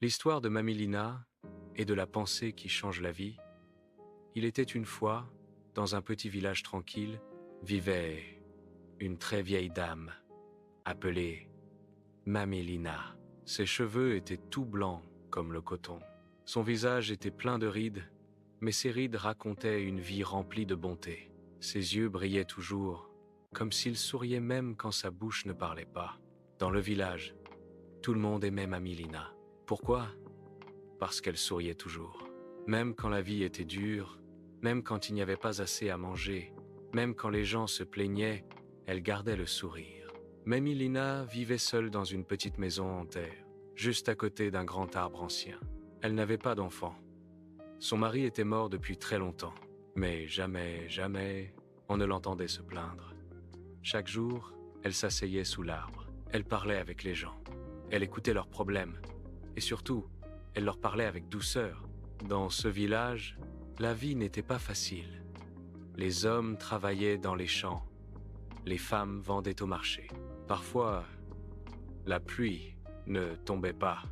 L'histoire de Mamilina et de la pensée qui change la vie. Il était une fois, dans un petit village tranquille, vivait une très vieille dame, appelée Mamilina. Ses cheveux étaient tout blancs comme le coton. Son visage était plein de rides, mais ces rides racontaient une vie remplie de bonté. Ses yeux brillaient toujours, comme s'il souriait même quand sa bouche ne parlait pas. Dans le village, tout le monde aimait Mamilina. Pourquoi ? Parce qu'elle souriait toujours. Même quand la vie était dure, même quand il n'y avait pas assez à manger, même quand les gens se plaignaient, elle gardait le sourire. Mamilina vivait seule dans une petite maison en terre, juste à côté d'un grand arbre ancien. Elle n'avait pas d'enfant. Son mari était mort depuis très longtemps, mais jamais, on ne l'entendait se plaindre. Chaque jour, elle s'asseyait sous l'arbre. Elle parlait avec les gens. Elle écoutait leurs problèmes. Et surtout, elle leur parlait avec douceur. Dans ce village, la vie n'était pas facile. Les hommes travaillaient dans les champs. Les femmes vendaient au marché. Parfois, la pluie ne tombait pas.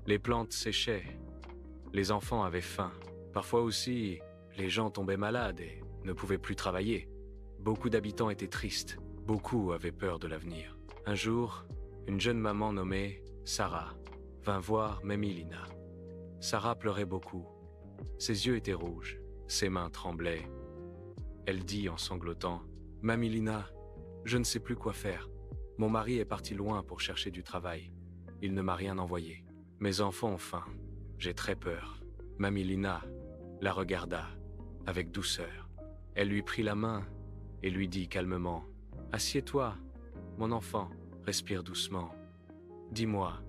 Les plantes séchaient. Les enfants avaient faim. Parfois aussi, les gens tombaient malades et ne pouvaient plus travailler. Beaucoup d'habitants étaient tristes. Beaucoup avaient peur de l'avenir. Un jour, une jeune maman nommée Sarah vint voir Mamilina. Sarah pleurait beaucoup. Ses yeux étaient rouges. Ses mains tremblaient. Elle dit en sanglotant, « Mamilina, je ne sais plus quoi faire. Mon mari est parti loin pour chercher du travail. Il ne m'a rien envoyé. Mes enfants ont faim. J'ai très peur. » Mamilina la regarda avec douceur. Elle lui prit la main et lui dit calmement, « Assieds-toi, mon enfant, respire doucement. Dis-moi,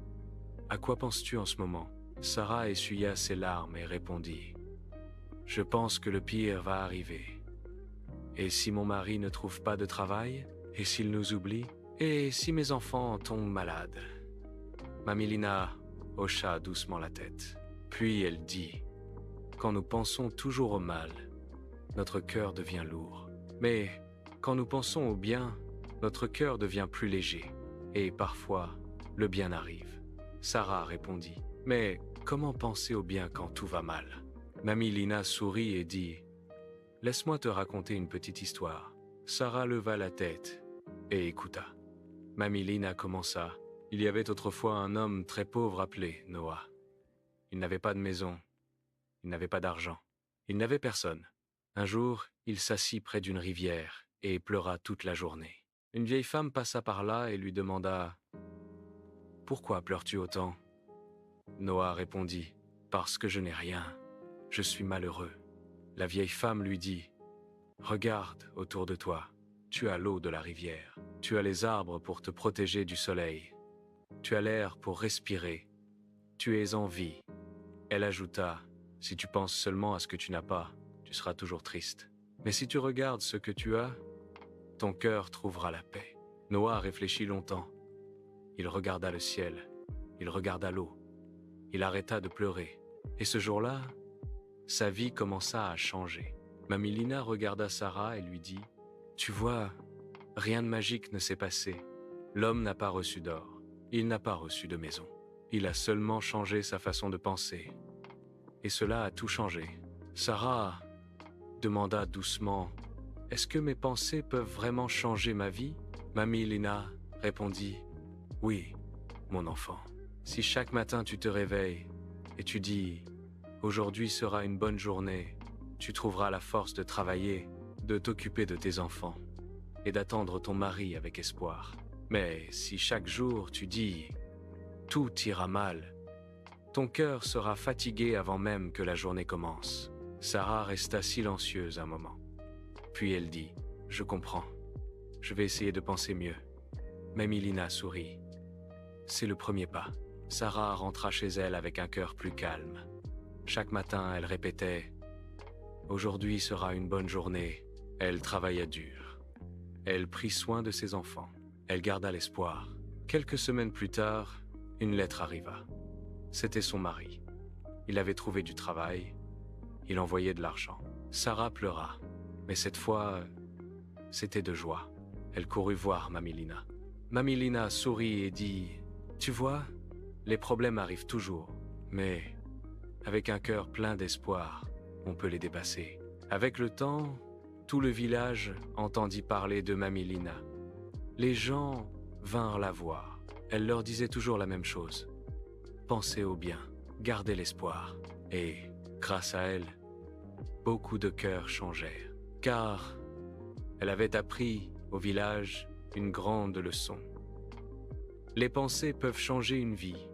à quoi penses-tu en ce moment ?» Sarah essuya ses larmes et répondit, « Je pense que le pire va arriver. Et si mon mari ne trouve pas de travail? Et s'il nous oublie? Et si mes enfants tombent malades ?» Mamilina hocha doucement la tête. Puis elle dit, « Quand nous pensons toujours au mal, notre cœur devient lourd. Mais quand nous pensons au bien, notre cœur devient plus léger. Et parfois, le bien arrive. » Sarah répondit, « Mais comment penser au bien quand tout va mal ?» Mamilina sourit et dit, « Laisse-moi te raconter une petite histoire. » Sarah leva la tête et écouta. Mamilina commença. Il y avait autrefois un homme très pauvre appelé Noah. Il n'avait pas de maison. Il n'avait pas d'argent. Il n'avait personne. Un jour, il s'assit près d'une rivière et pleura toute la journée. Une vieille femme passa par là et lui demanda, « Pourquoi pleures-tu autant ?» Noah répondit, « Parce que je n'ai rien. Je suis malheureux. » La vieille femme lui dit, « Regarde autour de toi. Tu as l'eau de la rivière. Tu as les arbres pour te protéger du soleil. Tu as l'air pour respirer. Tu es en vie. » Elle ajouta, « Si tu penses seulement à ce que tu n'as pas, tu seras toujours triste. Mais si tu regardes ce que tu as, ton cœur trouvera la paix. » Noah réfléchit longtemps. Il regarda le ciel. Il regarda l'eau. Il arrêta de pleurer. Et ce jour-là, sa vie commença à changer. Mamilina regarda Sarah et lui dit, « Tu vois, rien de magique ne s'est passé. L'homme n'a pas reçu d'or. Il n'a pas reçu de maison. Il a seulement changé sa façon de penser. Et cela a tout changé. » Sarah demanda doucement, « Est-ce que mes pensées peuvent vraiment changer ma vie ?» Mamilina répondit, « Oui, mon enfant. Si chaque matin tu te réveilles et tu dis « Aujourd'hui sera une bonne journée », tu trouveras la force de travailler, de t'occuper de tes enfants et d'attendre ton mari avec espoir. Mais si chaque jour tu dis « Tout ira mal », ton cœur sera fatigué avant même que la journée commence. » Sarah resta silencieuse un moment. Puis elle dit, « Je comprends. Je vais essayer de penser mieux. » Mamilina sourit. « C'est le premier pas. » Sarah rentra chez elle avec un cœur plus calme. Chaque matin, elle répétait « Aujourd'hui sera une bonne journée. » Elle travailla dur. Elle prit soin de ses enfants. Elle garda l'espoir. Quelques semaines plus tard, une lettre arriva. C'était son mari. Il avait trouvé du travail. Il envoyait de l'argent. Sarah pleura. Mais cette fois, c'était de joie. Elle courut voir Mamilina. Mamilina sourit et dit « Tu vois, Les problèmes arrivent toujours, mais avec un cœur plein d'espoir, on peut les dépasser. Avec le temps, tout le village entendit parler de Mamie Lina. Les gens vinrent la voir. Elle leur disait toujours la même chose. Pensez au bien, gardez l'espoir. Et, grâce à elle, beaucoup de cœurs changèrent. Car elle avait appris au village une grande leçon. Les pensées peuvent changer une vie.